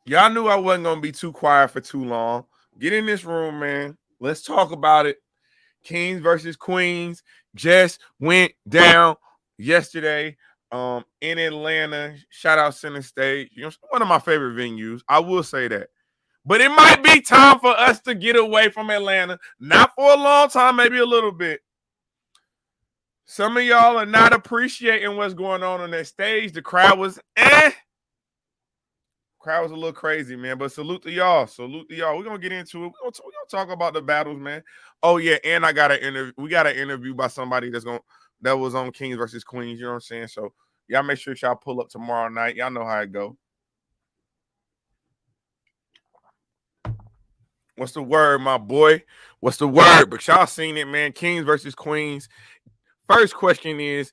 Y'all knew I wasn't gonna be too quiet for too long. Get in this room, man. Let's talk about it. Kings versus Queens just went down yesterday in Atlanta. Shout out Center Stage. You know, one of my favorite venues. I will say that. But it might be time for us to get away from Atlanta. Not for a long time, maybe a little bit. Some of y'all are not appreciating what's going on that stage. The crowd was Crowd was a little crazy, man. But salute to y'all. Salute to y'all. We're gonna get into it. We're gonna talk about the battles, man. Oh, yeah, and I got an interview. We got an interview by somebody that was on Kings versus Queens. You know what I'm saying? So y'all make sure y'all pull up tomorrow night. Y'all know how it go. What's the word, my boy? What's the word? But y'all seen it, man. Kings versus Queens. First question is,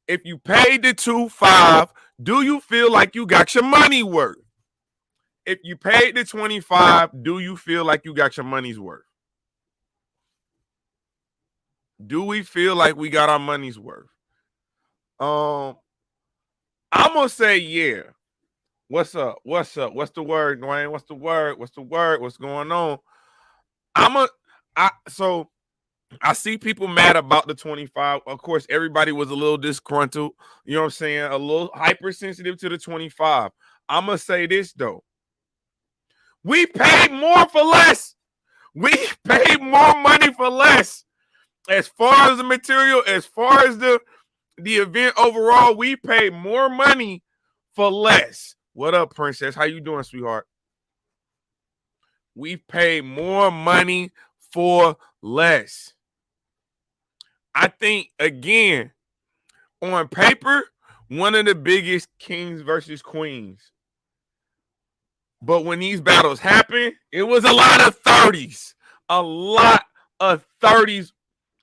if you paid the 2.5, do you feel like you got your money worth? If you paid the 25, do you feel like you got your money's worth? Do we feel like we got our money's worth? I'm gonna say yeah. What's up? What's up? What's the word, Dwayne? What's the word? What's the word? What's going on? So I see people mad about the 25. Of course, everybody was a little disgruntled. You know what I'm saying? A little hypersensitive to the 25. I'm gonna say this though. We paid more for less. We paid more money for less. As far as the material, as far as the event overall, we paid more money for less. What up, Princess? How you doing, sweetheart? We paid more money for less. I think, again, on paper, one of the biggest Kings versus Queens. But when these battles happen, it was a lot of 30s. A lot of 30s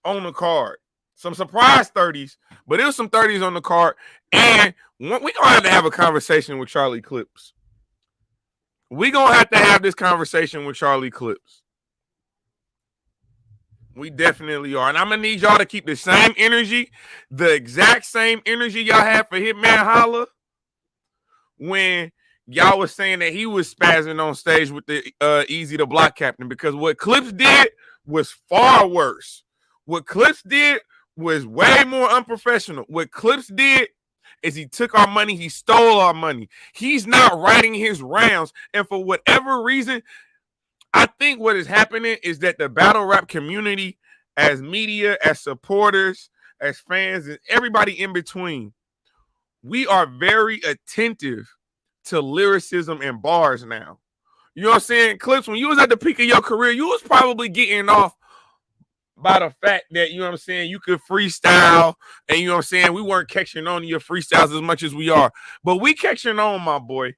on the card. Some surprise 30s, but it was some 30s on the card. And we're going to have a conversation with Charlie Clips. We're going to have this conversation with Charlie Clips. We definitely are. And I'm going to need y'all to keep the same energy, the exact same energy y'all had for Hitman Holla when y'all was saying that he was spazzing on stage with the Easy to Block Captain, because what Clips did was far worse. What Clips did was way more unprofessional. What Clips did is he took our money, he stole our money. He's not writing his rounds. And for whatever reason, I think what is happening is that the battle rap community, as media, as supporters, as fans, and everybody in between, we are very attentive to lyricism and bars now. You know what I'm saying? Clips, when you was at the peak of your career, you was probably getting off by the fact that, you know what I'm saying, you could freestyle, and you know what I'm saying, we weren't catching on to your freestyles as much as we are. But we catching on, my boy.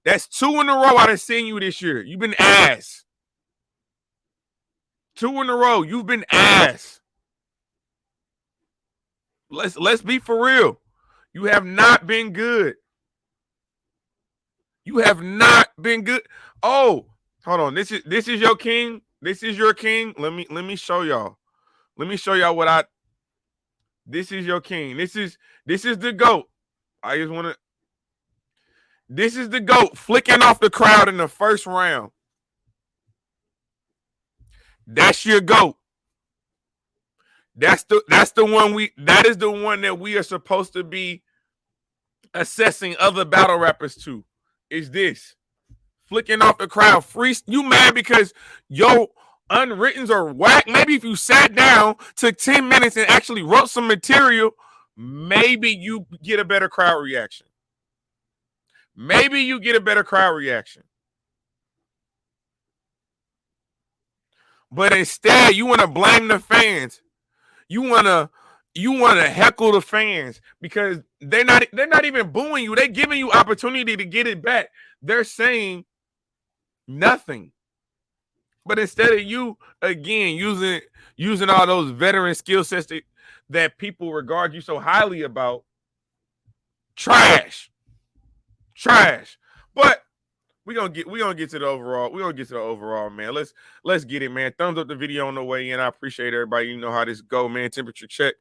That's 2 in a row I done seen you this year. You've been ass. 2 in a row. You've been ass. Let's be for real. You have not been good. You have not been good. Oh, hold on. This is your king. This is your king. Let me show y'all. Let me show y'all what this is your king. This is the GOAT. I just want to. This is the GOAT flicking off the crowd in the first round. That's your GOAT. That is the one that we are supposed to be assessing other battle rappers to. Is this flicking off the crowd? Free, you mad because your unwrittens are whack? Maybe if you sat down, took 10 minutes and actually wrote some material, maybe you get a better crowd reaction. Maybe you get a better crowd reaction. But instead, you want to blame the fans. You want to heckle the fans because they're not even booing you. They're giving you opportunity to get it back. They're saying nothing. But instead of you, again, using all those veteran skill sets that people regard you so highly about, trash. But we're gonna get to the overall. We're gonna get to the overall, man. Let's get it, man. Thumbs up the video on the way in. I appreciate everybody. You know how this go, man. Temperature check.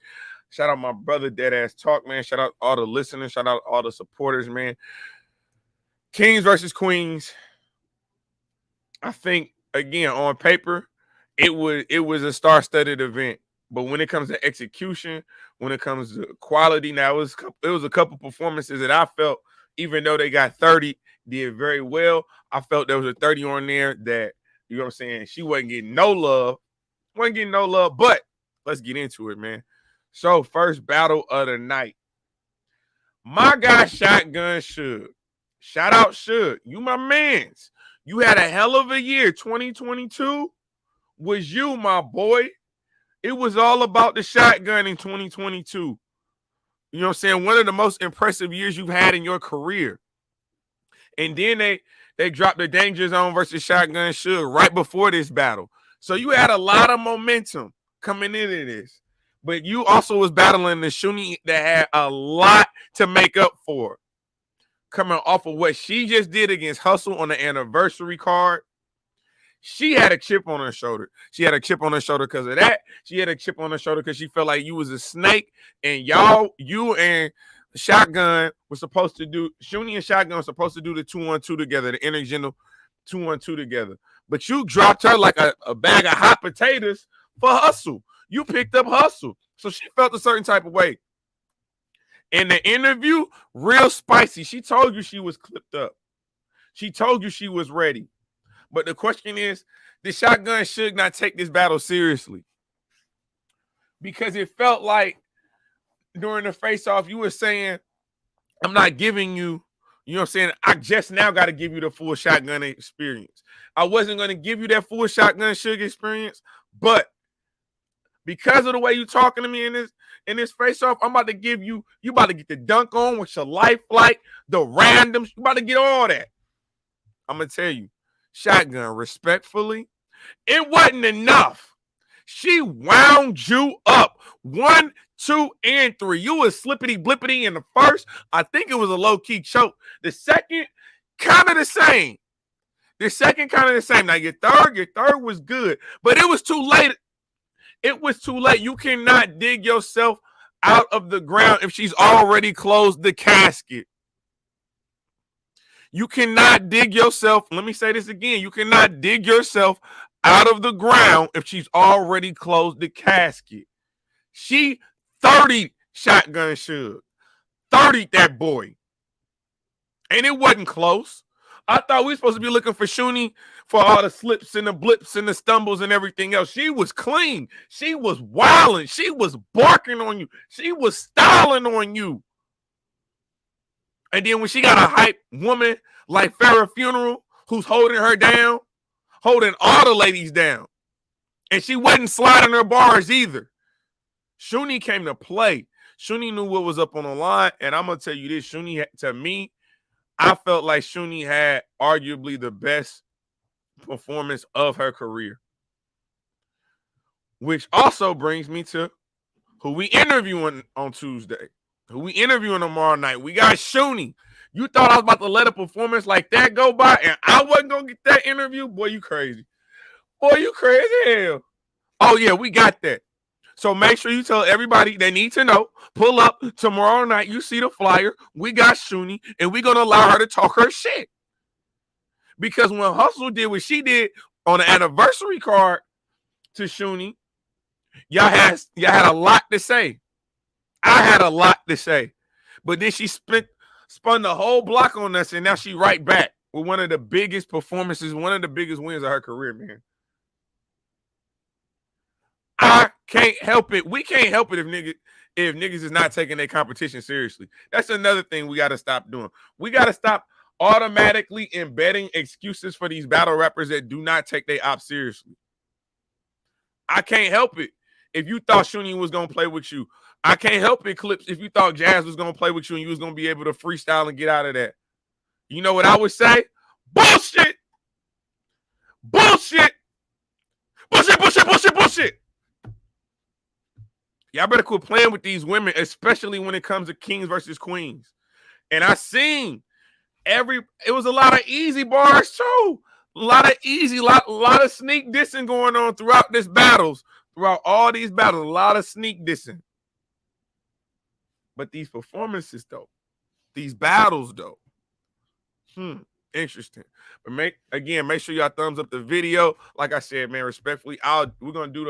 Shout out my brother, Dead Ass Talk, man. Shout out all the listeners. Shout out all the supporters, man. Kings versus Queens. I think again on paper, it was a star-studded event. But when it comes to execution, when it comes to quality, now it was a couple performances that I felt, even though they got 30, did very well. I felt there was a 30 on there that, you know what I'm saying, she wasn't getting no love. Wasn't getting no love, but let's get into it, man. So, first battle of the night. My guy Shotgun Suge. Shout out Suge. You my mans. You had a hell of a year. 2022 was you, my boy. It was all about the shotgun in 2022. You know what I'm saying? One of the most impressive years you've had in your career. And then they dropped the Danger Zone versus Shotgun Suge right before this battle. So you had a lot of momentum coming into this. But you also was battling the Shuni that had a lot to make up for. Coming off of what she just did against Hustle on the anniversary card. She had a chip on her shoulder. She had a chip on her shoulder because of that. She had a chip on her shoulder because she felt like you was a snake. And you and Shotgun were supposed to do, Shuni and Shotgun were supposed to do the 2-1-2 together, the intergender 2-1-2 together. But you dropped her like a bag of hot potatoes for Hustle. You picked up Hustle. So she felt a certain type of way. In the interview, real spicy. She told you she was clipped up. She told you she was ready. But the question is, the Shotgun should not take this battle seriously. Because it felt like during the face-off, you were saying, I'm not giving you, you know what I'm saying? I just now got to give you the full Shotgun experience. I wasn't going to give you that full Shotgun Suge experience, but because of the way you talking to me in this face-off, I'm about to give you about to get the dunk on with your life flight, the randoms, you about to get all that. I'm going to tell you, Shotgun, respectfully, it wasn't enough. She wound you up. 1, 2, and 3. You was slippity blippity in the first. I think it was a low-key choke. The second, kind of the same. Now, your third was good, but it was too late. It was too late. You cannot dig yourself out of the ground if she's already closed the casket. You cannot dig yourself, let me say this again, you cannot dig yourself out of the ground if she's already closed the casket. She 30 Shotgun Suge. 30 that boy. And it wasn't close. I thought we were supposed to be looking for Shuni for all the slips and the blips and the stumbles and everything else. She was clean. She was wilding. She was barking on you. She was styling on you. And then when she got a hype woman like Farrah Funeral who's holding her down, holding all the ladies down, and she wasn't sliding her bars either. Shuni came to play. Shuni knew what was up on the line, and I'm going to tell you this, Shuni, to me, I felt like Shuni had arguably the best performance of her career. Which also brings me to who we interviewing on Tuesday. Who we interviewing tomorrow night. We got Shuni. You thought I was about to let a performance like that go by and I wasn't going to get that interview? Boy, you crazy. Boy, you crazy hell. Oh, yeah, we got that. So make sure you tell everybody they need to know. Pull up tomorrow night. You see the flyer. We got Shuni, and we're going to allow her to talk her shit. Because when Hustle did what she did on the anniversary card to Shuni, y'all had a lot to say. I had a lot to say. But then she spun the whole block on us, and now she right back with one of the biggest performances, one of the biggest wins of her career, man. I can't help it. We can't help it if niggas is not taking their competition seriously. That's another thing we got to stop doing. We got to stop automatically embedding excuses for these battle rappers that do not take their ops seriously. I can't help it if you thought Shuni was going to play with you. I can't help it, Clips, if you thought Jazz was going to play with you and you was going to be able to freestyle and get out of that. You know what I would say? Bullshit! Bullshit! Bullshit, bullshit, bullshit, bullshit! Y'all better quit playing with these women, especially when it comes to kings versus queens. And I seen it was a lot of easy bars too. A lot of sneak dissing going on throughout all these battles, a lot of sneak dissing. But these performances though, these battles though, Interesting. But make sure y'all thumbs up the video. Like I said, man, respectfully, we're gonna do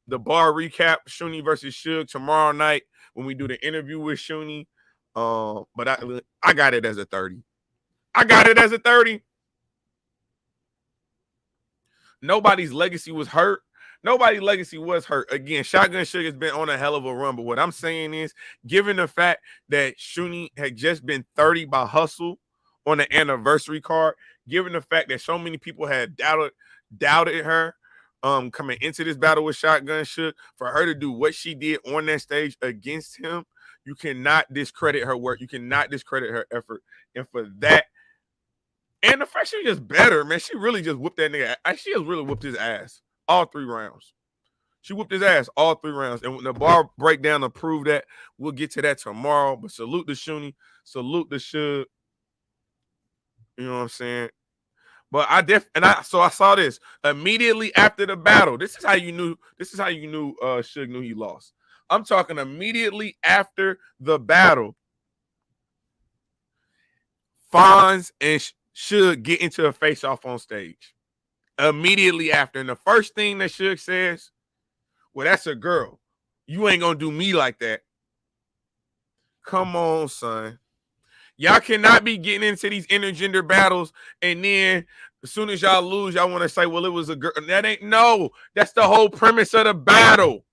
the bar recap, Shuni versus Suge, tomorrow night when we do the interview with Shuni. But I got it as a 30. I got it as a 30. Nobody's legacy was hurt. Nobody's legacy was hurt. Again, Shotgun Suge has been on a hell of a run. But what I'm saying is, given the fact that Shuni had just been 30 by Hustle on the anniversary card, given the fact that so many people had doubted her coming into this battle with Shotgun Suge, for her to do what she did on that stage against him, you cannot discredit her work. You cannot discredit her effort. And for that, and the fact she's just better, man. She really just whooped that nigga. She has really whooped his ass all 3 rounds. She whooped his ass all 3 rounds. And when the bar breakdown to prove that, we'll get to that tomorrow. But salute to Shuni. Salute to Suge. You know what I'm saying? But I saw this immediately after the battle. This is how you knew Suge knew he lost. I'm talking immediately after the battle. Fonz and Suge get into a face-off on stage. Immediately after. And the first thing that Suge says, well, that's a girl. You ain't gonna do me like that. Come on, son. Y'all cannot be getting into these intergender battles and then as soon as y'all lose, y'all want to say, well, it was a girl. That's the whole premise of the battle.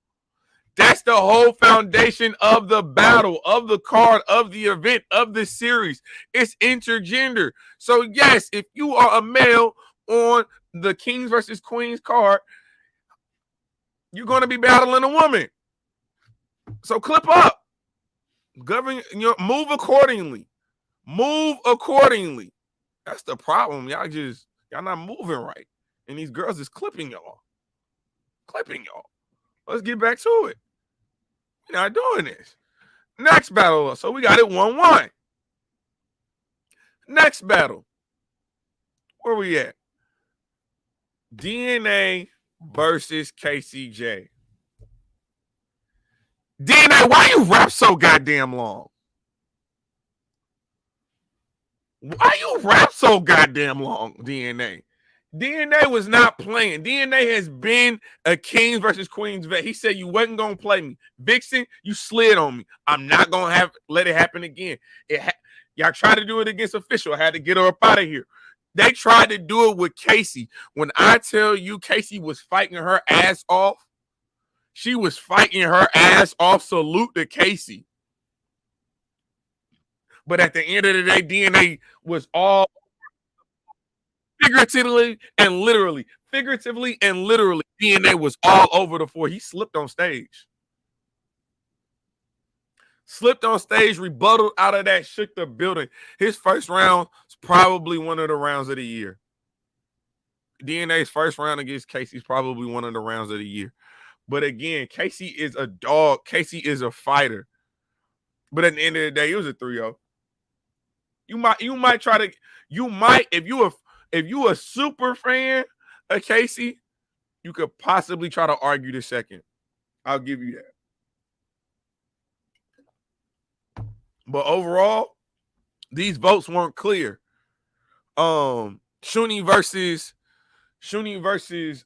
That's the whole foundation of the battle, of the card, of the event, of the series. It's intergender. So, yes, if you are a male on the Kings versus Queens card, you're going to be battling a woman. So, clip up. Move accordingly. Move accordingly. That's the problem. Y'all not moving right. And these girls is clipping y'all. Let's get back to it. We're not doing this. Next battle. So we got it 1-1. Next battle. Where we at? DNA versus KCJ. DNA, why you rap so goddamn long? Why you rap so goddamn long, DNA? DNA was not playing. DNA has been a Kings versus Queens vet. He said you wasn't going to play me. Vixen, you slid on me. I'm not going to let it happen again. Y'all tried to do it against Official. I had to get her up out of here. They tried to do it with Casey. When I tell you Casey was fighting her ass off, she was fighting her ass off. Salute to Casey. But at the end of the day, DNA was all figuratively and literally. DNA was all over the floor. He slipped on stage. Rebutted out of that, shook the building. His first round is probably one of the rounds of the year. DNA's first round against Casey is probably one of the rounds of the year. But again, Casey is a dog. Casey is a fighter. But at the end of the day, it was a 3-0. You might try to, if you a super fan of Casey, you could possibly try to argue the second. I'll give you that. But overall, these votes weren't clear. Shuni versus Suge.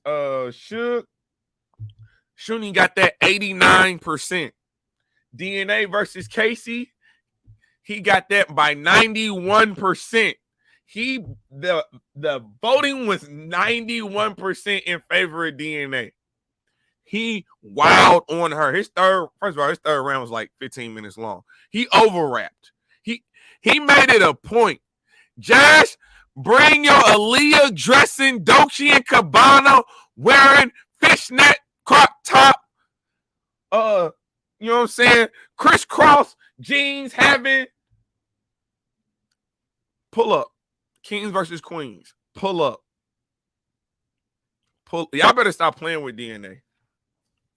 Shuni got that 89%. DNA versus Casey, he got that by 91%. The voting was 91% in favor of DNA. He wowed on her. His third round was like 15 minutes long. He overwrapped. He made it a point. JAZ, bring your Aaliyah dressing Dolce & Gabbana wearing fishnet crop top. You know what I'm saying? Crisscross jeans having. Pull up. Kings versus Queens. Pull up. Y'all better stop playing with DNA.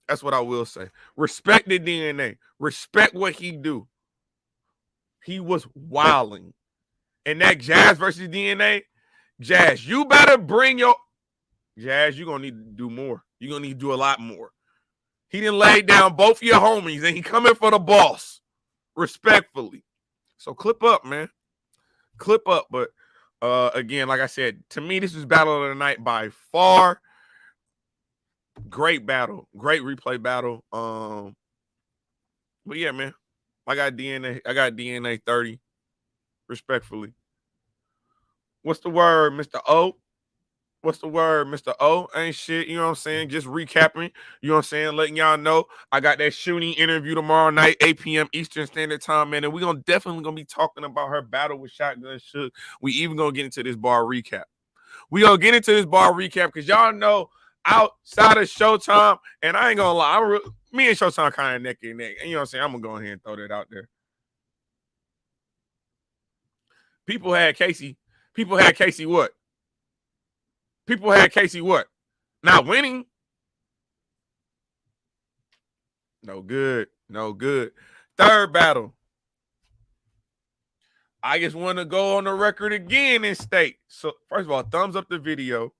That's what I will say. Respect the DNA. Respect what he do. He was wilding. And that JAZ versus DNA, JAZ, you better bring your... JAZ, you're going to need to do more. You're going to need to do a lot more. He didn't lay down both your homies, and he coming for the boss. Respectfully. So clip up, man. clip up. But again, like I said, to me, this was battle of the night by far. Great battle, great replay battle. But yeah, man, I got DNA 30, respectfully. What's the word, Mr. O? What's the word, Mr. O? Ain't shit, you know what I'm saying? Just recapping, you know what I'm saying? Letting y'all know I got that shooting interview tomorrow night, 8 p.m. Eastern Standard Time, man. And we're definitely gonna be talking about her battle with Shotgun Suge. We even gonna get into this bar recap. We gonna get into this bar recap because y'all know outside of Showtime, and I ain't gonna lie, me and Showtime kind of neck and neck. And you know what I'm saying? I'm gonna go ahead and throw that out there. People had Casey what? People had Casey what? Not winning. No good. No good. Third battle. I just want to go on the record again and state. So, first of all, thumbs up the video.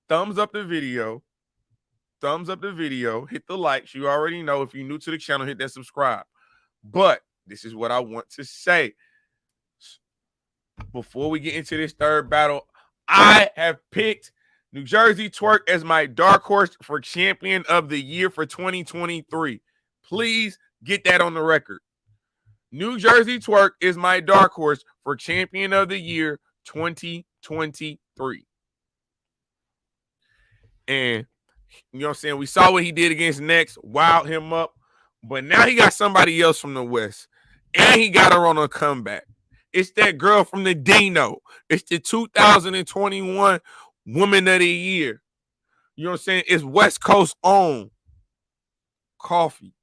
Thumbs up the video. Thumbs up the video. Hit the likes. You already know. If you're new to the channel, hit that subscribe. But this is what I want to say. Before we get into this third battle, I have picked New Jersey Twerk as my dark horse for champion of the year for 2023. Please get that on the record. New Jersey Twerk is my dark horse for champion of the year 2023. And you know what I'm saying? We saw what he did against Next, wowed him up. But now he got somebody else from the West. And he got her on a comeback. It's that girl from the Dino. It's the 2021 Woman of the Year. You know what I'm saying? It's West Coast own Coffee.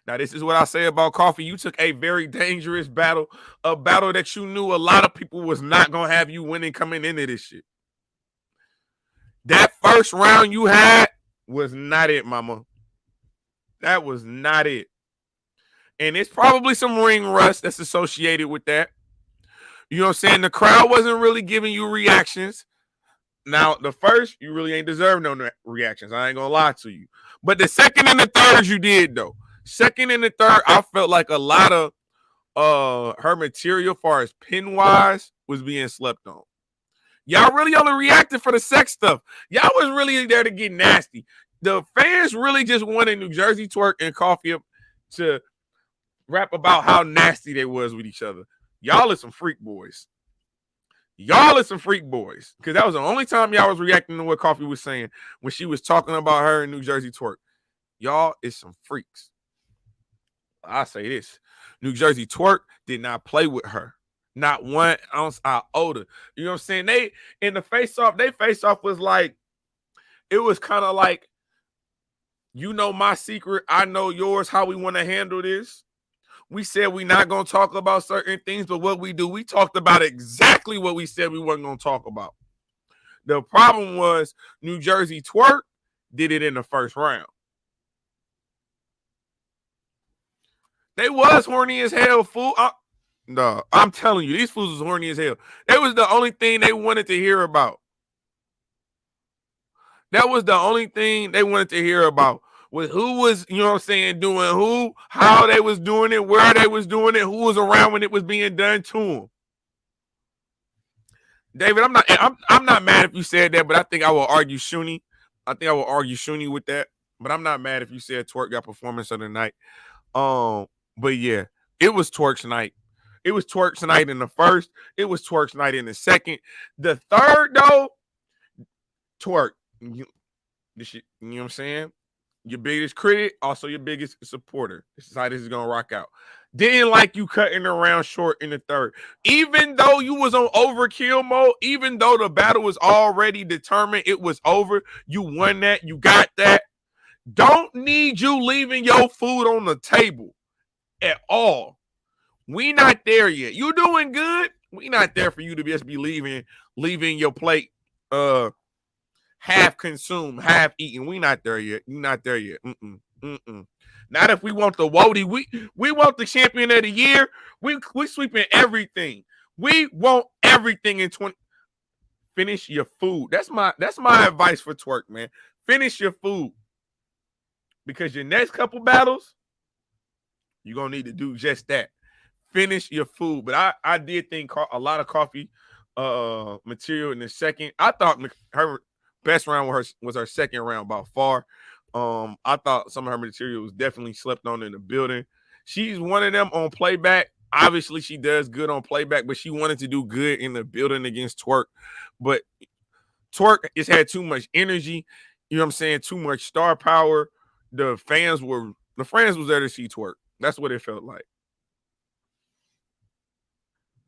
Now, this is what I say about Coffee. You took a very dangerous battle, a battle that you knew a lot of people was not going to have you winning coming into this shit. That first round you had was not it, mama. That was not it. And it's probably some ring rust that's associated with that. You know what I'm saying? The crowd wasn't really giving you reactions. Now, the first, you really ain't deserve no reactions. I ain't going to lie to you. But the second and the third, you did, though. Second and the third, I felt like a lot of her material, far as pin-wise, was being slept on. Y'all really only reacted for the sex stuff. Y'all was really there to get nasty. The fans really just wanted New Jersey Twerk and Coffee to rap about how nasty they was with each other. Y'all are some freak boys. Y'all are some freak boys. Because that was the only time y'all was reacting to what Coffee was saying when she was talking about her and New Jersey Twerk. Y'all is some freaks. I say this. New Jersey Twerk did not play with her. Not 1 ounce iota. You know what I'm saying? They in the face-off, they face-off was like, it was kind of like, you know my secret, I know yours, how we want to handle this. We said we're not going to talk about certain things, but what we do, we talked about exactly what we said we weren't going to talk about. The problem was New Jersey Twerk did it in the first round. They was horny as hell, fool. No, I'm telling you, these fools was horny as hell. That was the only thing they wanted to hear about. That was the only thing they wanted to hear about. Was who was, you know what I'm saying, doing who, how they was doing it, where they was doing it, who was around when it was being done to them. David, I'm not mad if you said that, but I think I will argue Shuni. I think I will argue Shuni with that. But I'm not mad if you said Twerk got performance of the night. But yeah, it was Twerk's night. It was Twerk's night in the first. It was Twerk's night in the second. The third, though, Twerk. You know what I'm saying? Your biggest critic, also your biggest supporter. This is how this is going to rock out. Didn't like you cutting around short in the third. Even though you was on overkill mode, even though the battle was already determined, it was over. You won that. You got that. Don't need you leaving your food on the table at all. We not there yet. You doing good. We not there for you to just be leaving your plate half consumed, half eaten. We not there yet. You not there yet. Not if we want the Wody. We want the champion of the year. We sweeping everything. We want everything in 20. Finish your food. That's my advice for Twerk, man. Finish your food. Because your next couple battles, you're gonna need to do just that. finish your food. But I did think a lot of coffee material in the second. I thought her best round was her second round by far. I thought some of her material was definitely slept on in the building. She's one of them on playback. Obviously, she does good on playback, but she wanted to do good in the building against Twerk. But Twerk just had too much energy, you know what I'm saying? Too much star power. The fans was there to see Twerk. That's what it felt like.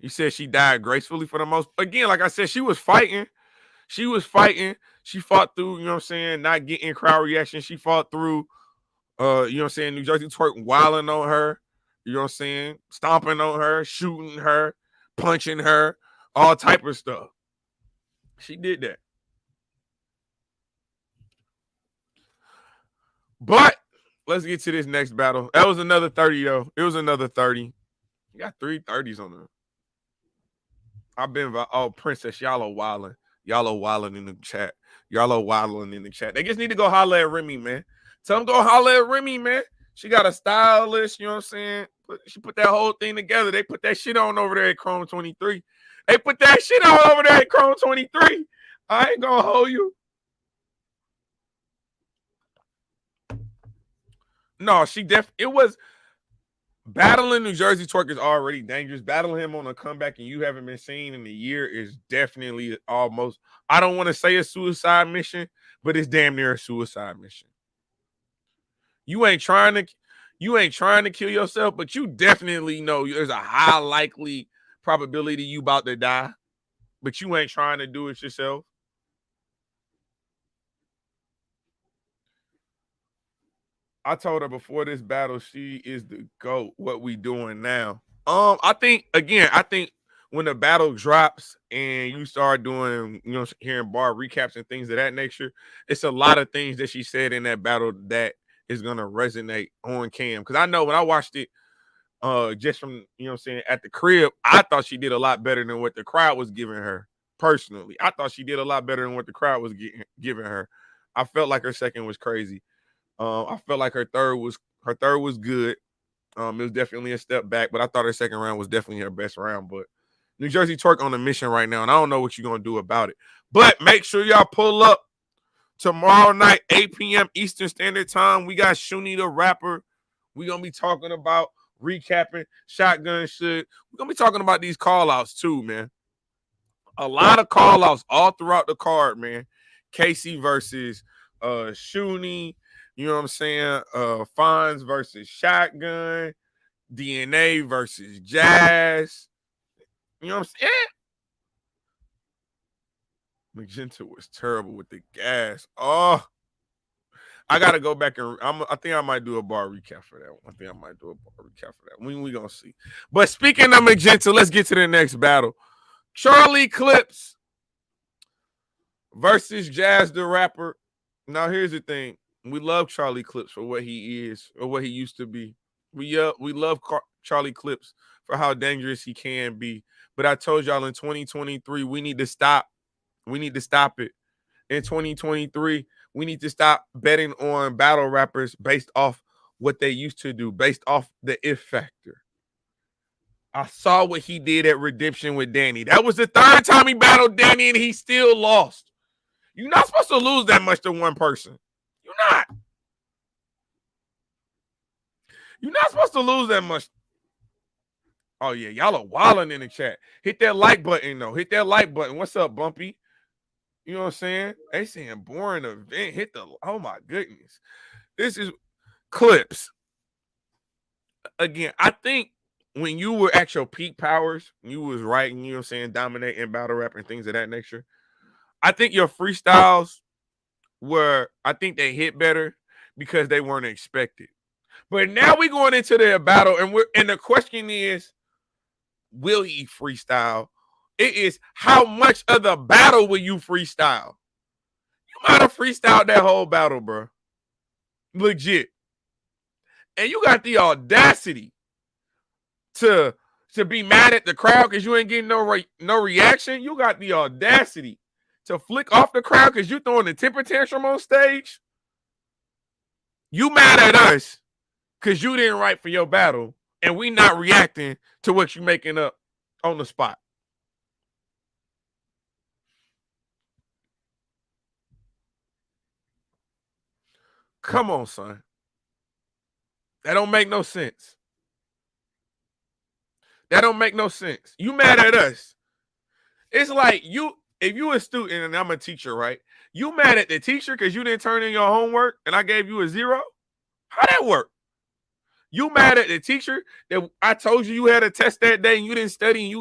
You said she died gracefully for the most. Again, like I said, she was fighting. She was fighting. She fought through, you know what I'm saying, not getting crowd reaction. She fought through, you know what I'm saying, New Jersey Twerk wilding on her, you know what I'm saying, stomping on her, shooting her, punching her, all type of stuff. She did that. But let's get to this next battle. That was another 30, though. It was another 30. You got 3 30s on them. I've been, Princess, y'all are wilding. Y'all are wilding in the chat. Y'all are wilding in the chat. They just need to go holler at Remy, man. Tell them go holler at Remy, man. She got a stylist, you know what I'm saying? She put that whole thing together. They put that shit on over there at Chrome 23. They put that shit on over there at Chrome 23. I ain't gonna hold you. No, it was battling New Jersey Twerk is already dangerous. Battling him on a comeback and you haven't been seen in a year is definitely almost, I don't want to say a suicide mission, but it's damn near a suicide mission. You ain't trying to kill yourself, but you definitely know there's a high likely probability you about to die, but you ain't trying to do it yourself. I told her before this battle, she is the GOAT. What we doing now? I think when the battle drops and you start doing, you know, hearing bar recaps and things of that nature, it's a lot of things that she said in that battle that is gonna resonate on cam. Because I know when I watched it, just from, you know what I'm saying, at the crib, I thought she did a lot better than what the crowd was giving her. Personally, I thought she did a lot better than what the crowd was giving her. I felt like her second was crazy. I felt like her third was good. It was definitely a step back, but I thought her second round was definitely her best round. But New Jersey Twerk on a mission right now, and I don't know what you're gonna do about it. But make sure y'all pull up tomorrow night, 8 p.m. Eastern Standard Time. We got Shuni the rapper. We're gonna be talking about recapping Shotgun Suge. We're gonna be talking about these call-outs too, man. A lot of call-outs all throughout the card, man. Casey versus Shuni. You know what I'm saying? Fonz versus Shotgun, DNA versus JAZ. You know what I'm saying? Magenta was terrible with the gas. Oh, I gotta go back and I think I might do a bar recap for that one. We gonna see. But speaking of Magenta, let's get to the next battle. Charlie Clips versus JAZ the rapper. Now here's the thing. We love Charlie Clips for what he is or what he used to be. We love Charlie Clips for how dangerous he can be. But I told y'all in 2023, we need to stop. We need to stop it. In 2023, we need to stop betting on battle rappers based off what they used to do, based off the if factor. I saw what he did at Redemption with Danny. That was the third time he battled Danny and he still lost. You're not supposed to lose that much to one person. You're not. You're not supposed to lose that much. Oh, yeah. Y'all are wilding in the chat. Hit that like button, though. Hit that like button. What's up, Bumpy? You know what I'm saying? They saying boring event. Hit the, oh, my goodness. This is Clips. Again, I think when you were at your peak powers, you was writing, you know what I'm saying, dominating battle rap and things of that nature. I think your freestyles I think they hit better because they weren't expected. But now we're going into their battle, and the question is, will he freestyle? It is how much of the battle will you freestyle? You might have freestyled that whole battle, bro. Legit. And you got the audacity to be mad at the crowd because you ain't getting no reaction. You got the audacity to flick off the crowd because you throwing a temper tantrum on stage. You mad at us because you didn't write for your battle and we not reacting to what you making up on the spot. Come on, son. That don't make no sense. That don't make no sense. You mad at us. It's like if you a student and I'm a teacher, right? You mad at the teacher because you didn't turn in your homework and I gave you a 0? How that work? You mad at the teacher that I told you had a test that day and you didn't study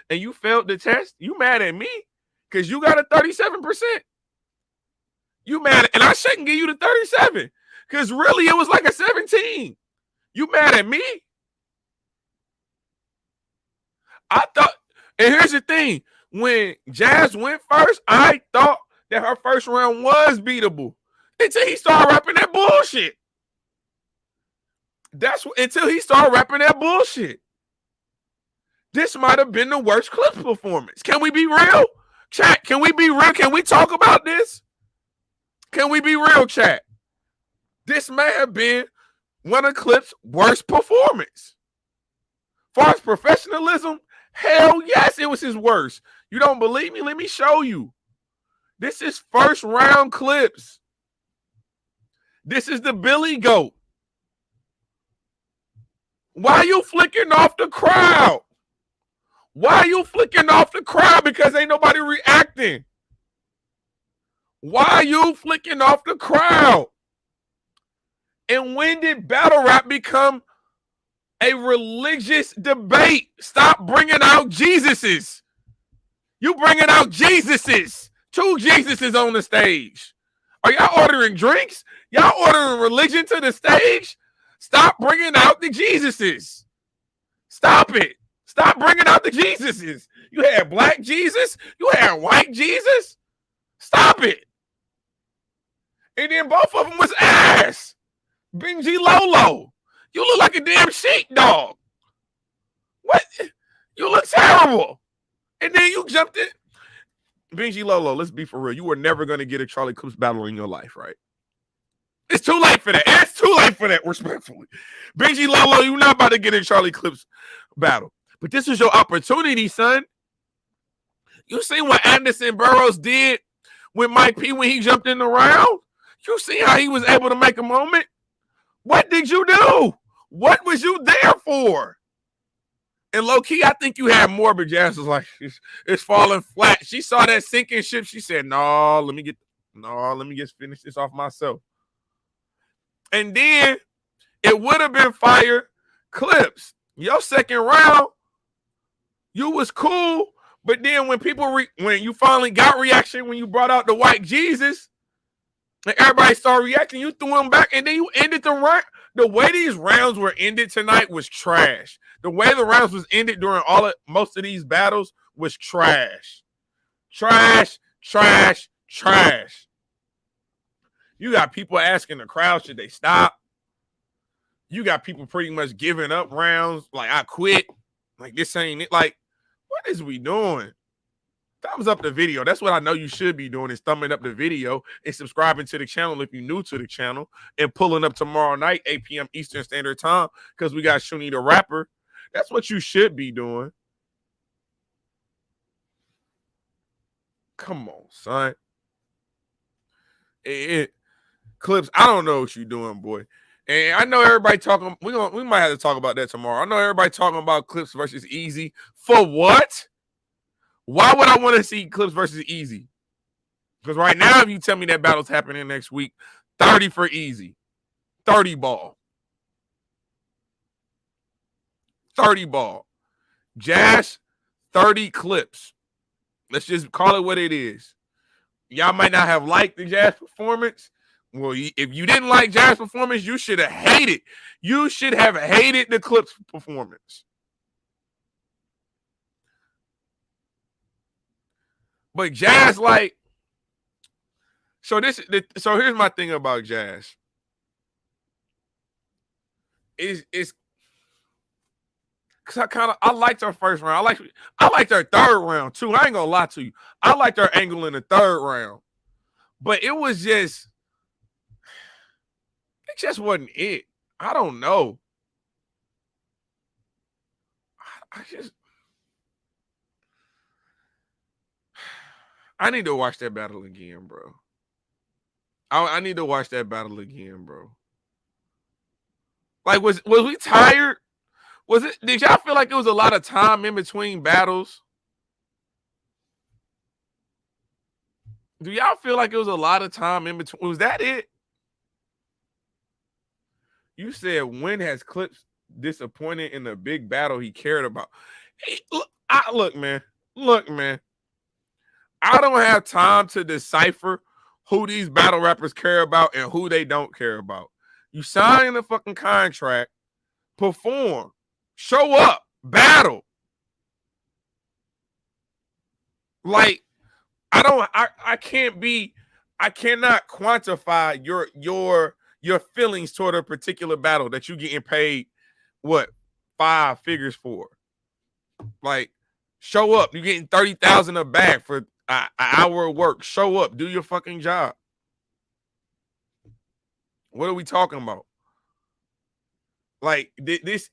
and you failed the test? You mad at me because you got a 37%. You mad and I shouldn't give you the 37 because really it was like a 17. You mad at me? I thought, and here's the thing. When Jazz went first, I thought that her first round was beatable until he started rapping that bullshit. Until he started rapping that bullshit. This might have been the worst Clips performance. Can we be real? Chat, can we be real? Can we talk about this? Can we be real, chat? This may have been one of Clips' worst performance. As far as professionalism, hell yes, it was his worst. You don't believe me? Let me show you. This is first round Clips. This is the Billy Goat. Why are you flicking off the crowd? Why are you flicking off the crowd? Because ain't nobody reacting. Why are you flicking off the crowd? And when did battle rap become a religious debate? Stop bringing out Jesuses. You bringing out Jesuses. 2 Jesuses on the stage. Are y'all ordering drinks? Y'all ordering religion to the stage? Stop bringing out the Jesuses. Stop it. Stop bringing out the Jesuses. You had black Jesus. You had white Jesus. Stop it. And then both of them was ass. Benji Lolo. You look like a damn sheepdog. What? You look terrible. And then you jumped in. Benji Lolo, let's be for real. You were never going to get a Charlie Clips battle in your life, right? It's too late for that. It's too late for that, respectfully. Benji Lolo, you're not about to get a Charlie Clips battle. But this is your opportunity, son. You see what Anderson Burroughs did with Mike P when he jumped in the round? You see how he was able to make a moment? What did you do? What was you there for? And low-key, I think you had more, but Jazz was like, it's falling flat. She saw that sinking ship. She said, no, let me just finish this off myself. And then it would have been fire Clips. Your second round, you was cool, but then when when you finally got reaction, when you brought out the white Jesus, and everybody started reacting, you threw him back, and then you ended the round. The way these rounds were ended tonight was trash. The way the rounds was ended during most of these battles was trash. Trash, trash, trash. You got people asking the crowd, should they stop? You got people pretty much giving up rounds, like, I quit. Like, this ain't it. Like, what is we doing? Thumbs up the video. That's what I know you should be doing, is thumbing up the video and subscribing to the channel if you're new to the channel, and pulling up tomorrow night, 8 p.m. Eastern Standard Time, because we got Shuni the Rapper. That's what you should be doing. Come on, son. Clips, I don't know what you're doing, boy. And I know everybody talking. We might have to talk about that tomorrow. I know everybody talking about Clips versus Easy. For what? Why would I want to see Clips versus Easy? Because right now, if you tell me that battle's happening next week, 30 for Easy. 30 ball. 30 ball. JAZ, 30 Clips. Let's just call it what it is. Y'all might not have liked the JAZ performance. Well, if you didn't like JAZ performance, you should have hated. You should have hated the Clips performance. But JAZ, like, so here's my thing about JAZ. Is because I liked her first round. I liked her third round too. I ain't gonna lie to you. I liked her angle in the third round, but it just wasn't it. I don't know. I need to watch that battle again, bro. I need to watch that battle again, bro. Like, was we tired? Did y'all feel like it was a lot of time in between battles? Do y'all feel like it was a lot of time in between? Was that it? You said, when has Clips disappointed in the big battle he cared about? Hey, look, man. Look, man. I don't have time to decipher who these battle rappers care about and who they don't care about. You sign the fucking contract, perform, show up, battle. Like, I cannot quantify your feelings toward a particular battle that you getting paid what 5 figures for. Like, show up. You're getting 30,000 a bag for an hour of work. Show up. Do your fucking job. What are we talking about? Like, this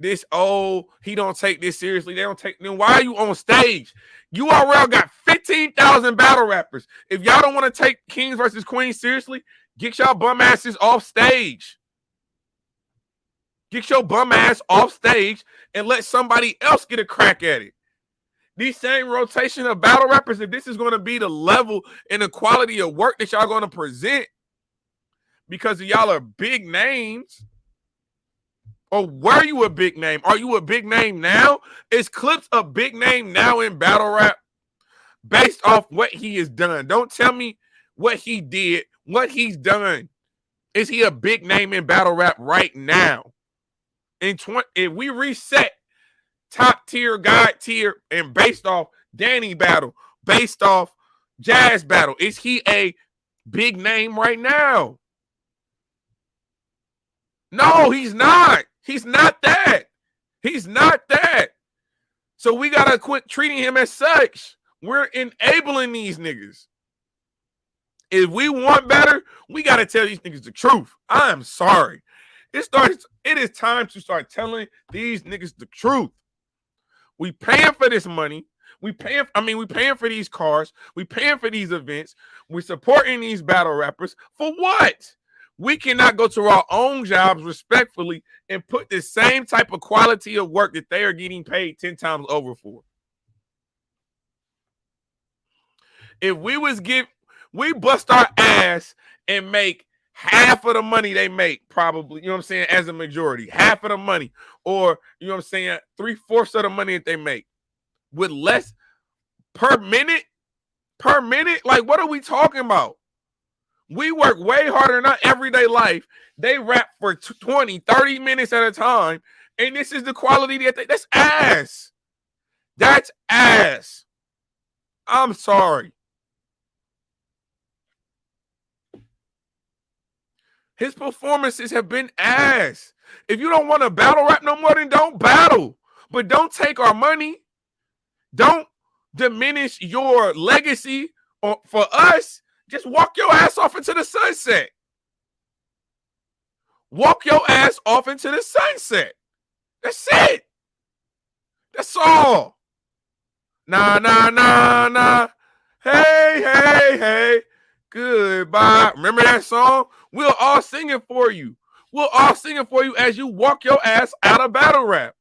he don't take this seriously. They don't take. Then why are you on stage? URL got 15,000 battle rappers. If y'all don't want to take Kings versus Queens seriously, get y'all bum asses off stage. Get your bum ass off stage and let somebody else get a crack at it. These same rotation of battle rappers, if this is going to be the level and the quality of work that y'all going to present because y'all are big names, or were you a big name? Are you a big name now? Is Clips a big name now in battle rap based off what he has done? Don't tell me what he did, what he's done. Is he a big name in battle rap right now? If we reset top tier, God tier, and based off Danny battle, based off JAZ battle, is he a big name right now? No, he's not. He's not that. He's not that. So we got to quit treating him as such. We're enabling these niggas. If we want better, we got to tell these niggas the truth. I'm sorry. It is time to start telling these niggas the truth. We paying for this money. We paying for these cars. We paying for these events. We're supporting these battle rappers. For what? We cannot go to our own jobs respectfully and put the same type of quality of work that they are getting paid 10 times over for. If we bust our ass and make half of the money they make, probably, you know what I'm saying, as a majority, half of the money, or, you know what I'm saying, 3/4 of the money that they make with less per minute, like, what are we talking about? We work way harder in our everyday life. They rap for 20, 30 minutes at a time, and this is the quality that's ass. That's ass. I'm sorry. His performances have been ass. If you don't want to battle rap no more, then don't battle. But don't take our money. Don't diminish your legacy for us. Just walk your ass off into the sunset. Walk your ass off into the sunset. That's it. That's all. Nah, nah, nah, nah. Hey, hey, hey. Goodbye. Remember that song? We'll all sing it for you. We'll all sing it for you as you walk your ass out of battle rap.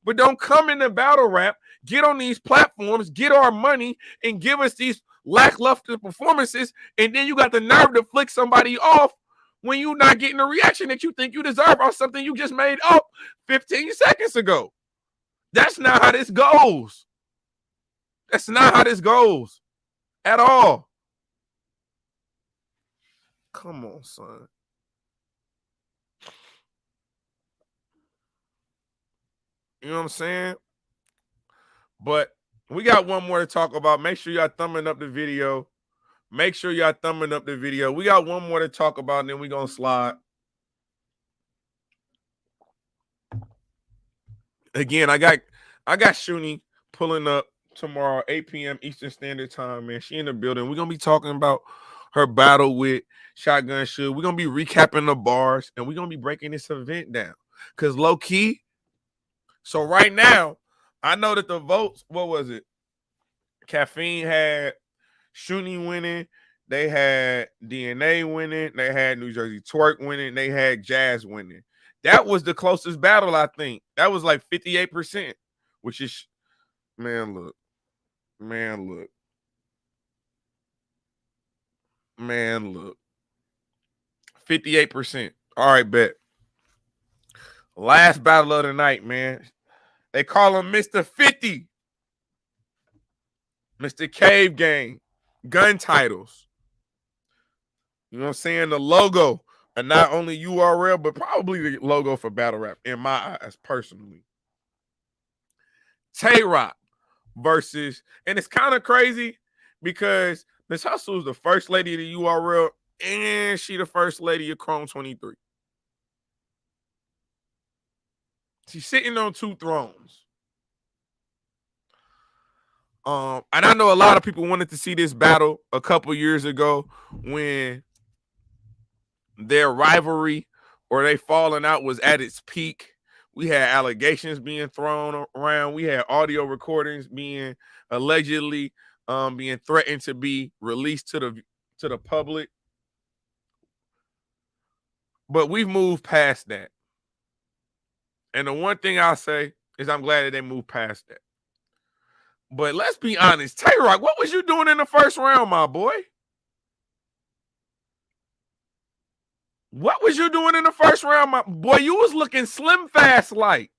But don't come into battle rap, get on these platforms, get our money, and give us these lackluster performances, and then you got the nerve to flick somebody off when you're not getting the reaction that you think you deserve on something you just made up 15 seconds ago. That's not how this goes. That's not how this goes at all. Come on, son. You know what I'm saying? But we got one more to talk about. Make sure y'all thumbing up the video. Make sure y'all thumbing up the video. We got one more to talk about, and then we're going to slide. Again, I got Shuni pulling up tomorrow, 8 p.m. Eastern Standard Time, man. She in the building. We're going to be talking about her battle with Shotgun Suge. We're going to be recapping the bars, and we're going to be breaking this event down. Because low-key, So right now, I know that the votes, what was it? Caffeine had Shuni winning. They had DNA winning. They had New Jersey Twerk winning. They had Jazz winning. That was the closest battle, I think. That was like 58%, which is, man, look. Man, look. Man, look. 58%. All right, bet. Last battle of the night, man. They call him Mr. 50. Mr. Cave Gang. Gun titles. You know what I'm saying? The logo. And not only URL, but probably the logo for battle rap, in my eyes, personally. Tay Rock versus, and it's kind of crazy because Miss Hustle is the first lady of the URL, and she the first lady of Chrome 23. She's sitting on two thrones. And I know a lot of people wanted to see this battle a couple years ago when their rivalry or they falling out was at its peak. We had allegations being thrown around. We had audio recordings being allegedly being threatened to be released to the public. But we've moved past that. And the one thing I'll say is I'm glad that they moved past that. But let's be honest, Tay Rock, what was you doing in the first round, my boy? What was you doing in the first round, my boy? You was looking slim fast light.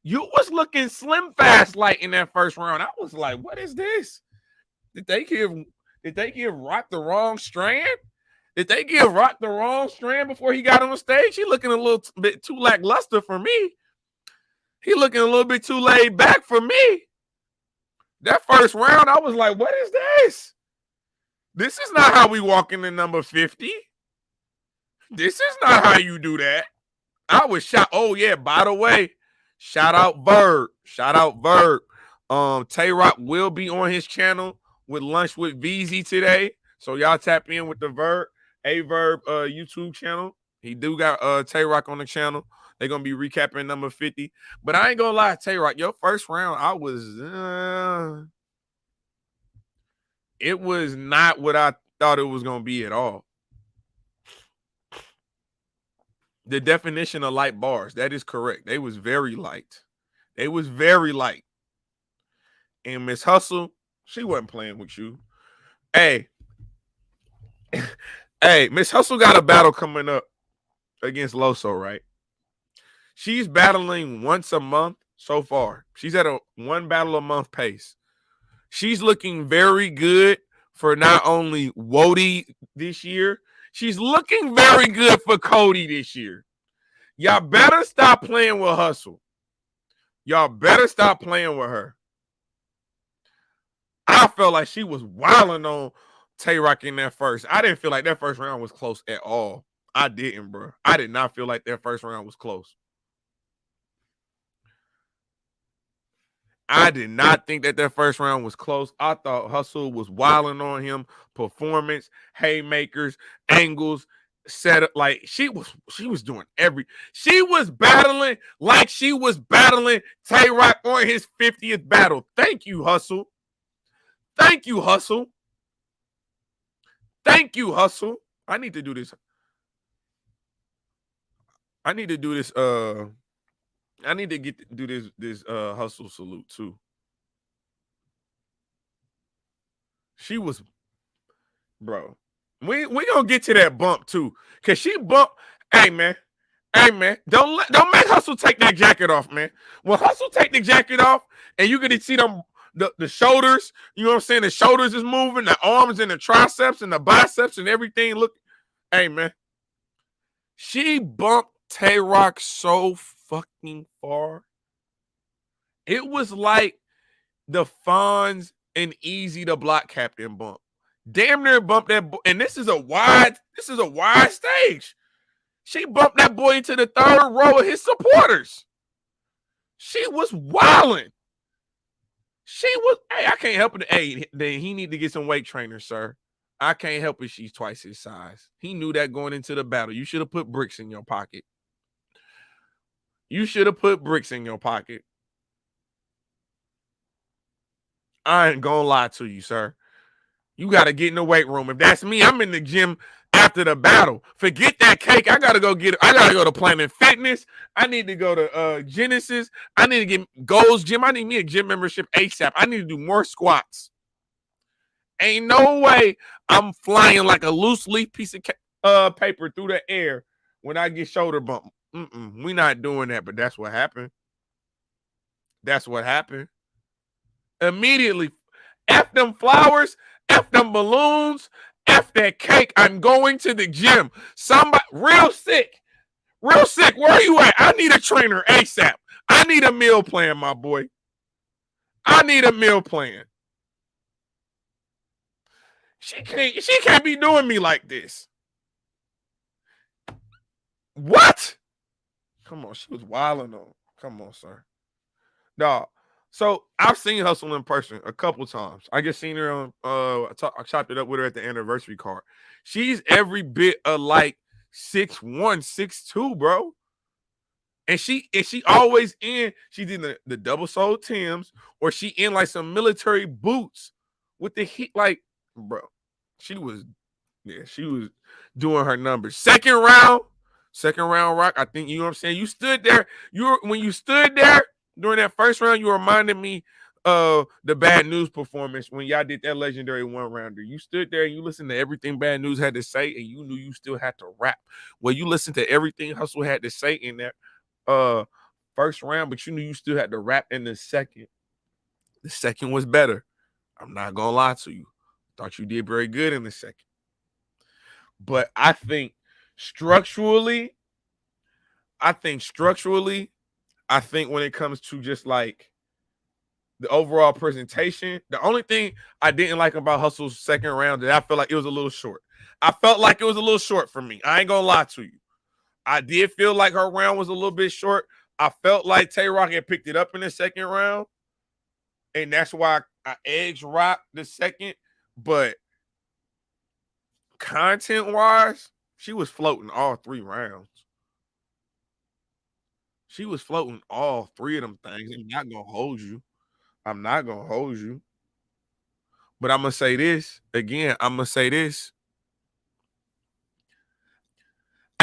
You was looking slim fast light in that first round. I was like, what is this? Did they give Rock the wrong strand? Did they give Rock the wrong strand before he got on stage? He looking a little bit too lackluster for me. He looking a little bit too laid back for me. That first round, I was like, what is this? This is not how we walk into number 50. This is not how you do that. I was shocked. Oh, yeah, by the way, shout out Verb. Shout out Verb. Tay Rock will be on his channel with Lunch with VZ today. So y'all tap in with the Verb YouTube channel. He do got Tay Rock on the channel. They're gonna be recapping number 50. But I ain't gonna lie, Tay Rock, your first round, I was it was not what I thought it was gonna be at all. The definition of light bars, that is correct. They was very light. They was very light. And Miss Hustle, she wasn't playing with you. Hey, hey, Miss Hustle got a battle coming up against Loso, right? She's battling once a month so far. She's at a one battle a month pace. She's looking very good for not only Wody this year, she's looking very good for Cody this year. Y'all better stop playing with Hustle. Y'all better stop playing with her. I felt like she was wilding on Tay Rock in that first. I didn't feel like that first round was close at all. I didn't, bro. I did not feel like that first round was close. I did not think that first round was close. I thought Hustle was wilding on him. Performance, haymakers, angles, set up. Like she was doing she was battling like she was battling Tay Rock on his 50th battle. Thank you, Hustle. Thank you, Hustle. Thank you, Hustle. I need to do this. I need to do this. I need to do this Hustle salute too. She was, bro. We gonna get to that bump too, cause she bumped. Hey man, don't make Hustle take that jacket off, man. When Hustle take the jacket off, and you gonna see them the shoulders. You know what I'm saying? The shoulders is moving, the arms and the triceps and the biceps and everything. Look, hey man, she bumped Tay Rock so fucking far. It was like the Fonz and Easy the Block Captain bump. Damn near bumped that boy. And this is a wide stage. She bumped that boy into the third row of his supporters. She was wilding. Hey, I can't help it. Hey, he need to get some weight trainers, sir. I can't help it. She's twice his size. He knew that going into the battle. You should have put bricks in your pocket. You should have put bricks in your pocket. I ain't gonna lie to you, sir. You got to get in the weight room. If that's me, I'm in the gym after the battle. Forget that cake. I gotta go to Planet Fitness. I need to go to Genesis. I need to get Gold's Gym. I need me a gym membership ASAP. I need to do more squats. Ain't no way I'm flying like a loose leaf piece of paper through the air when I get shoulder bump. We not doing that, but that's what happened. That's what happened. Immediately, F them flowers, F them balloons, F that cake. I'm going to the gym. Somebody real sick. Where are you at? I need a trainer ASAP. I need a meal plan, my boy. I need a meal plan. She can't be doing me like this. What? Come on, she was wilding on. Come on, sir. Dog. So I've seen Hustle in person a couple times. I just seen her on I chopped it up with her at the anniversary card. She's every bit of like 6'1", 6'2", bro. And she always she's in the double sole Timbs, or she in like some military boots with the heat, like, bro. She was doing her numbers. Second round Rock. I think, you know what I'm saying. You stood there. When you stood there during that first round, you reminded me of the Bad News performance when y'all did that legendary one rounder. You stood there and you listened to everything Bad News had to say, and you knew you still had to rap. Well, you listened to everything Hustle had to say in that first round, but you knew you still had to rap in the second. The second was better. I'm not gonna lie to you. Thought you did very good in the second. But I think structurally, when it comes to just like the overall presentation, the only thing I didn't like about Hustle's second round, that I felt like it was a little short. I felt like it was a little short for me. I ain't gonna lie to you. I did feel like her round was a little bit short. I felt like Tay Rock had picked it up in the second round, and that's why I edged Rock the second. But content-wise, she was floating all 3 rounds. She was floating all 3 of them things. I'm not gonna hold you. But I'm gonna say this again. I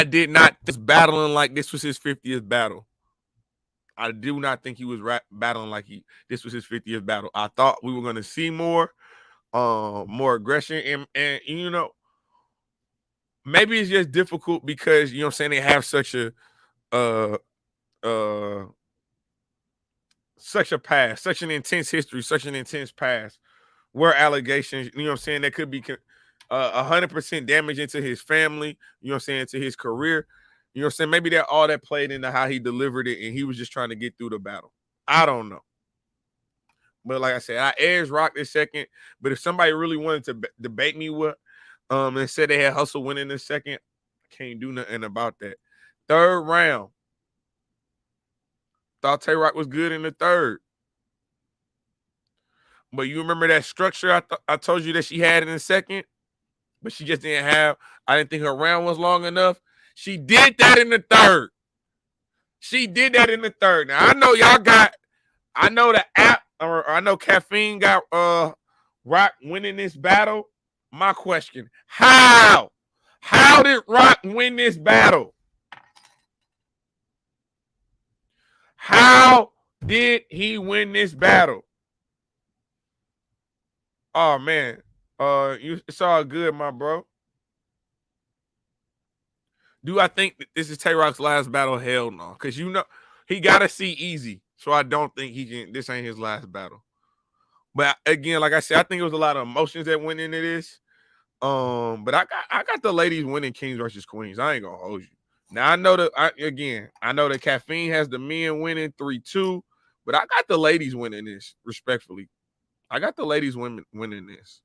did not just battling like this was his 50th battle. I do not think he was battling like this was his 50th battle. I thought we were gonna see more aggression, and you know, maybe it's just difficult because, you know what I'm saying, they have such a past, such an intense history, such an intense past, where allegations, you know what I'm saying, that could be 100% damage into his family, you know what I'm saying, to his career. You know what I'm saying? Maybe all that played into how he delivered it, and he was just trying to get through the battle. I don't know. But like I said, I edged Rock this second. But if somebody really wanted to debate me with, and said they had Hustle winning this second, I can't do nothing about that. Third round. Thought Tay Rock was good in the third. But you remember that structure I told you that she had in the second? But she just didn't have, I didn't think her round was long enough. She did that in the third. Now, I know y'all got, I know the app, or I know Caffeine got Rock winning this battle. My question, how? How did Rock win this battle? How did he win this battle? Oh, man. It's all good, my bro. Do I think that this is Tay Rock's last battle? Hell no. Because, you know, he got to see Easy. So I don't think this ain't his last battle. But again, like I said, I think it was a lot of emotions that went into this. But I got the ladies winning Kings versus Queens. I ain't gonna hold you. Now I know that Caffeine has the men winning 3-2, but I got the ladies winning this, respectfully. I got the ladies winning this.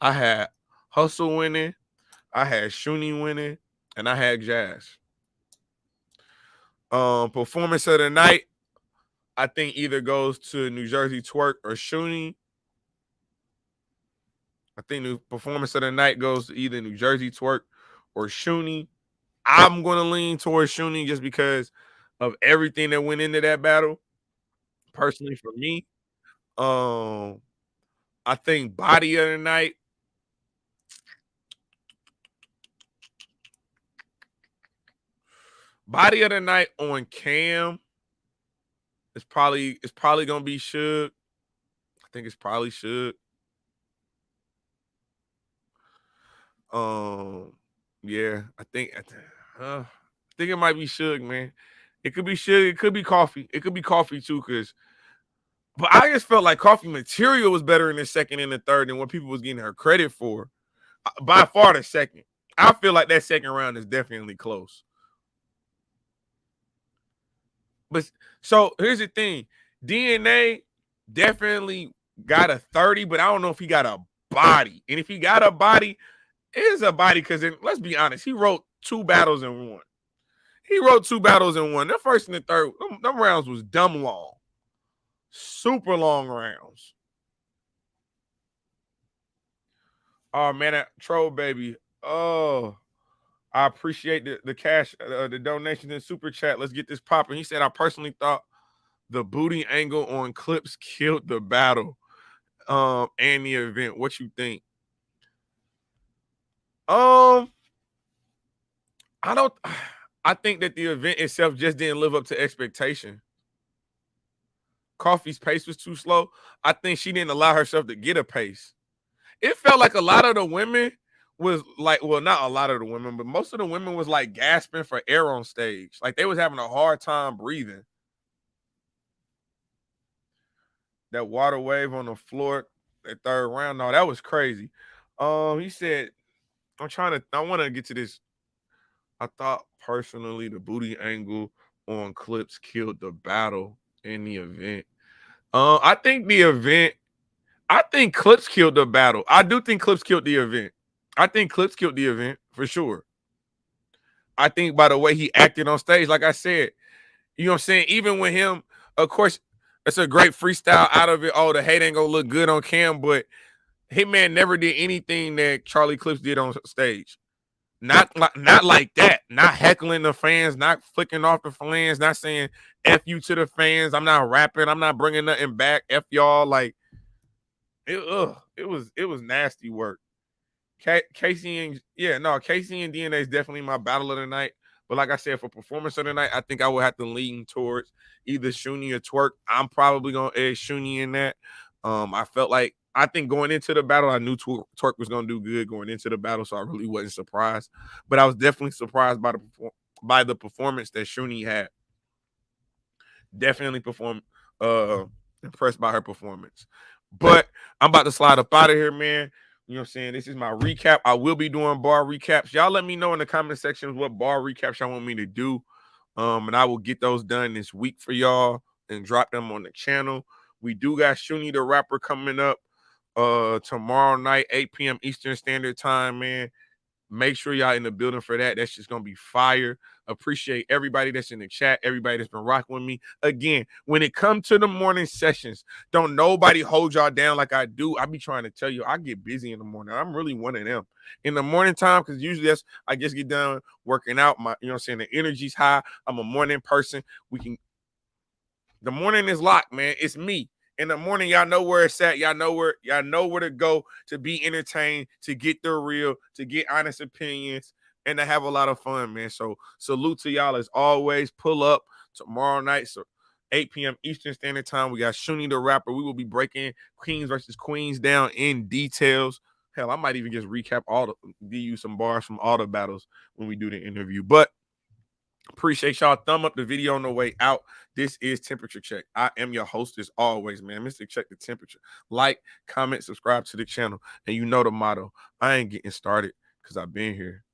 I had Hustle winning, I had Shuni winning, and I had JAZ. Performance of the night, I think either goes to New Jersey Twerk or Shuni. I think the performance of the night goes to either New Jersey Twerk or Shuni. I'm going to lean towards Shuni just because of everything that went into that battle. Personally, for me, um, I think body of the night. Body of the night on Cam it's probably gonna be Suge. I think it's probably Suge. Um, yeah, I think it might be Suge, man. It could be Suge. It could be Coffee. It could be Coffee too, cause. But I just felt like Coffee material was better in the second and the third than what people was getting her credit for. By far the second. I feel like that second round is definitely close. But so here's the thing: DNA definitely got a 30, but I don't know if he got a body. And if he got a body, it is a body because let's be honest, he wrote 2 battles in one. He wrote 2 battles in one. The first and the third, them rounds was dumb long. Super long rounds. Oh man, that troll baby. Oh, I appreciate the cash, the donations and super chat. Let's get this popping. He said, I personally thought the booty angle on clips killed the battle and the event. What you think? I don't I think that the event itself just didn't live up to expectation. Coffee's pace was too slow. I think she didn't allow herself to get a pace. It felt like a lot of the women was like, well, not a lot of the women, but most of the women was like gasping for air on stage. Like they was having a hard time breathing. That water wave on the floor, that third round, no, that was crazy. He said, I want to get to this. I thought personally the booty angle on clips killed the battle in the event. I think the event, I think clips killed the battle. I do think clips killed the event. I think clips killed the event for sure. I think by the way he acted on stage, like I said, you know what I'm saying? Even with him, of course, it's a great freestyle out of it. Oh, the hate ain't gonna look good on cam, but Hitman never did anything that Charlie Clips did on stage. Not like that. Not heckling the fans, not flicking off the fans, not saying F you to the fans. I'm not rapping. I'm not bringing nothing back. F y'all. Like, it was nasty work. Casey and DNA is definitely my battle of the night. But like I said, for performance of the night, I think I would have to lean towards either Shuni or Twerk. I'm probably gonna edge Shuni in that. I think going into the battle, I knew Twerk was gonna do good going into the battle, so I really wasn't surprised. But I was definitely surprised by the performance that Shuni had. Definitely impressed by her performance. But I'm about to slide up out of here, man. You know what I'm saying? This is my recap. I will be doing bar recaps. Y'all let me know in the comment sections what bar recaps y'all want me to do. And I will get those done this week for y'all and drop them on the channel. We do got Shuni the Rapper coming up tomorrow night, 8 p.m. Eastern Standard Time, man. Make sure y'all in the building for that. That's just gonna be fire. Appreciate everybody that's in the chat, everybody that's been rocking with me. Again, when it comes to the morning sessions, don't nobody hold y'all down like I do. I be trying to tell you, I get busy in the morning. I'm really one of them in the morning time because usually I just get done working out. You know what I'm saying? The energy's high. I'm a morning person. The morning is locked, man. It's me. In the morning, y'all know where it's at. Y'all know where to go to be entertained, to get the real, to get honest opinions, and to have a lot of fun, man. So salute to y'all as always. Pull up tomorrow night, so 8 p.m. Eastern Standard Time. We got Shuni the Rapper. We will be breaking Kings versus Queens down in details. Hell, I might even just recap give you some bars from all the battles when we do the interview. But appreciate y'all. Thumb up the video on the way out. This is Temperature Check. I am your host as always, man. Mr. Check the Temperature. Like, comment, subscribe to the channel. And you know the motto. I ain't getting started because I've been here.